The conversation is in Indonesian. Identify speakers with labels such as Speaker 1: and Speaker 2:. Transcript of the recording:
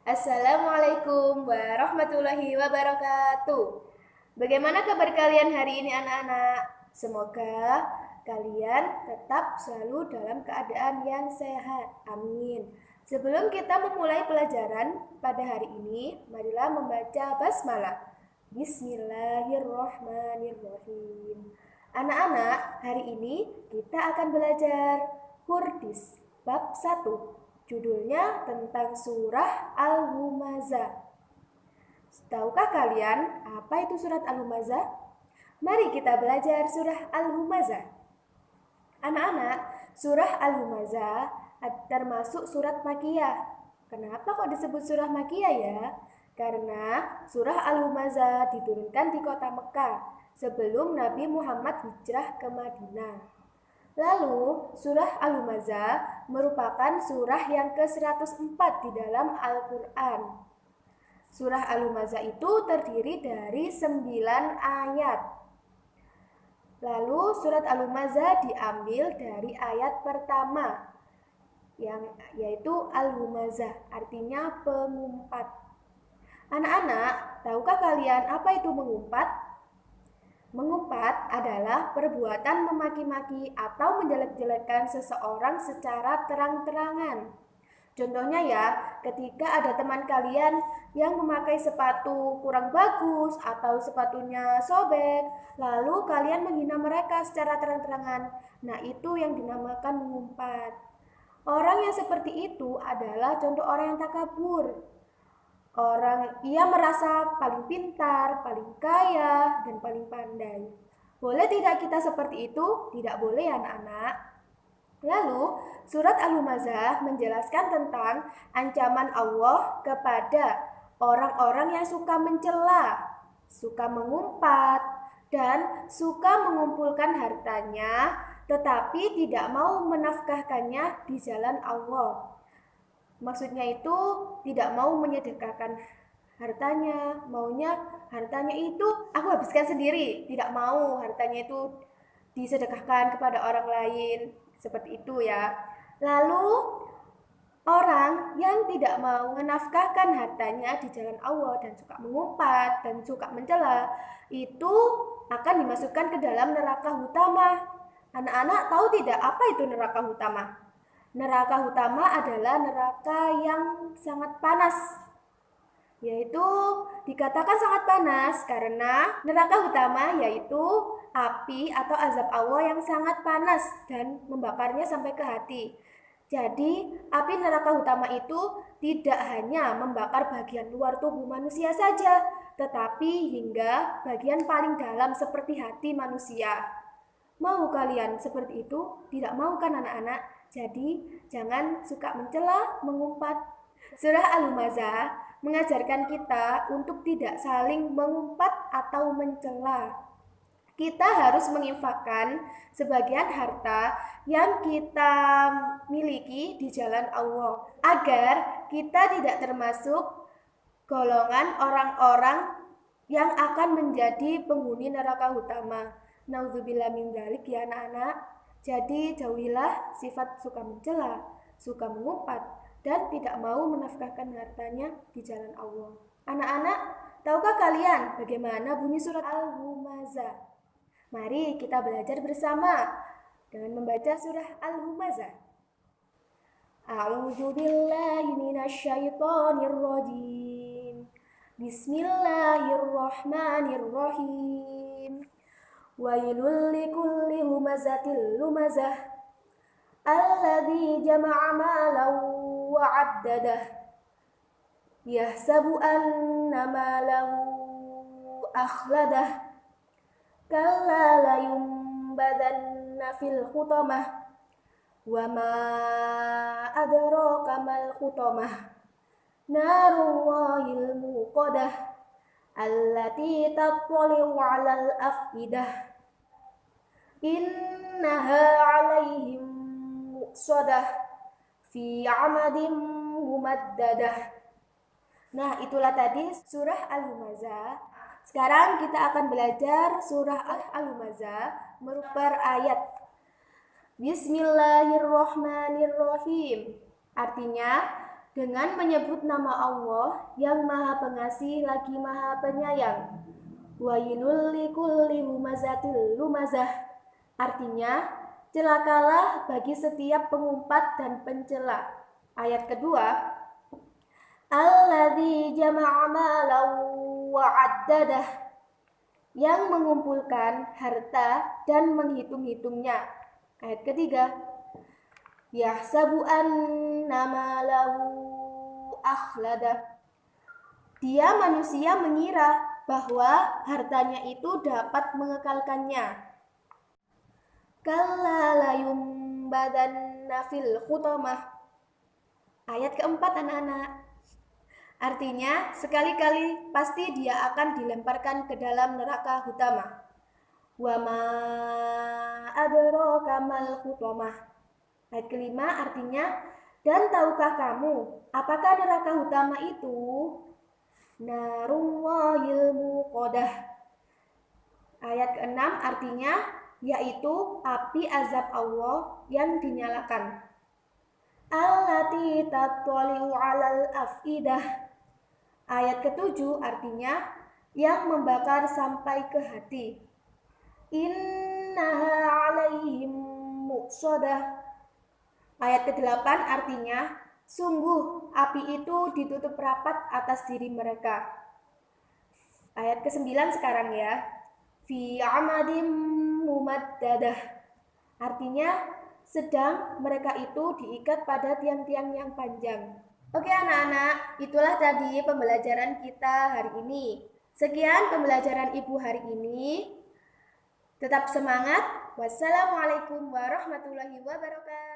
Speaker 1: Assalamualaikum warahmatullahi wabarakatuh. Bagaimana kabar kalian hari ini anak-anak? Semoga kalian tetap selalu dalam keadaan yang sehat. Amin. Sebelum kita memulai pelajaran pada hari ini, marilah membaca basmalah. Bismillahirrahmanirrahim. Anak-anak, hari ini kita akan belajar Hurdis bab 1. Judulnya tentang surah Al-Humazah. Tahukah kalian apa itu surat Al-Humazah? Mari kita belajar surah Al-Humazah. Anak-anak, surah Al-Humazah termasuk surat Makkiyah. Kenapa kok disebut surah Makkiyah ya? Karena surah Al-Humazah diturunkan di kota Mekah sebelum Nabi Muhammad hijrah ke Madinah. Lalu, surah Al-Humazah merupakan surah yang ke-104 di dalam Al-Quran. Surah Al-Humazah itu terdiri dari 9 ayat. Lalu, surat Al-Humazah diambil dari ayat pertama, yaitu Al-Humazah, artinya pengumpat. Anak-anak, tahukah kalian apa itu mengumpat? Mengumpat adalah perbuatan memaki-maki atau menjelek-jelekkan seseorang secara terang-terangan. Contohnya ya, ketika ada teman kalian yang memakai sepatu kurang bagus atau sepatunya sobek, lalu kalian menghina mereka secara terang-terangan. Nah, itu yang dinamakan mengumpat. Orang yang seperti itu adalah contoh orang yang takabur. Ia merasa paling pintar, paling kaya, dan paling pandai. Boleh tidak kita seperti itu? Tidak boleh anak-anak. Lalu, surat Al-Humazah menjelaskan tentang ancaman Allah kepada orang-orang yang suka mencela, suka mengumpat, dan suka mengumpulkan hartanya, tetapi tidak mau menafkahkannya di jalan Allah. Maksudnya itu tidak mau menyedekahkan hartanya, maunya hartanya itu aku habiskan sendiri, tidak mau hartanya itu disedekahkan kepada orang lain, seperti itu ya. Lalu orang yang tidak mau menafkahkan hartanya di jalan Allah dan suka mengumpat dan suka mencela, itu akan dimasukkan ke dalam neraka utama. Anak-anak tahu tidak apa itu neraka utama? Neraka utama adalah neraka yang sangat panas, yaitu dikatakan sangat panas karena neraka utama yaitu api atau azab Allah yang sangat panas dan membakarnya sampai ke hati. Jadi, api neraka utama itu tidak hanya membakar bagian luar tubuh manusia saja, tetapi hingga bagian paling dalam seperti hati manusia. Mau kalian seperti itu? Tidak mau kan anak-anak? Jadi, jangan suka mencela, mengumpat. Surah Al-Humazah mengajarkan kita untuk tidak saling mengumpat atau mencela. Kita harus menginfakkan sebagian harta yang kita miliki di jalan Allah agar kita tidak termasuk golongan orang-orang yang akan menjadi penghuni neraka utama. Nauzubillah min dzalik ya anak-anak. Jadi jauhilah sifat suka mencela, suka mengumpat, dan tidak mau menafkahkan hartanya di jalan Allah. Anak-anak, tahukah kalian bagaimana bunyi surat Al-Humazah? Mari kita belajar bersama dengan membaca surah Al-Humazah. A'udzu billahi minasyaitonir rajim. Bismillahirrahmanirrahim. Wailul likulli humazatil lumazah alladzi jama'a malan wa 'addadah yahsabu anna malahu akhladah kalla la yumbadanna fil hutamah wa ma adraka mal hutamah narullahil muqadah allati tattali'u 'alal afidah innaha 'alaihim muqsadah fi 'amadin mumaddadah. Nah, itulah tadi surah Al-Humazah. Sekarang kita akan belajar surah Al-Humazah per ayat. Bismillahirrahmanirrahim. Artinya, dengan menyebut nama Allah yang Maha Pengasih lagi Maha Penyayang. Wailul likulli humazatil lumazah. Artinya, celakalah bagi setiap pengumpat dan pencela. Ayat kedua, alladzi jama'a malan wa 'addadah, yang mengumpulkan harta dan menghitung-hitungnya. Ayat ketiga, yahsabu anna malahu akhladah. Dia manusia mengira bahwa hartanya itu dapat mengekalkannya. Kalla layumbadanna fil khutamah. Ayat keempat anak-anak. Artinya, sekali-kali pasti dia akan dilemparkan ke dalam neraka hutama. Wa ma adraka mal khutamah. Ayat kelima artinya, dan tahukah kamu apakah neraka hutama itu? Narullahil muqadah. Ayat keenam artinya, yaitu api azab Allah yang dinyalakan. Allati tattali'u 'alal afidah. Ayat ketujuh artinya yang membakar sampai ke hati. Innaha 'alaihim muqsadah. Ayat ke-8 artinya sungguh api itu ditutup rapat atas diri mereka. Ayat ke-9 sekarang ya. Fi 'amadim mumaddadah. Artinya sedang mereka itu diikat pada tiang-tiang yang panjang. Oke anak-anak, itulah tadi pembelajaran kita hari ini. Sekian pembelajaran Ibu hari ini. Tetap semangat. Wassalamualaikum warahmatullahi wabarakatuh.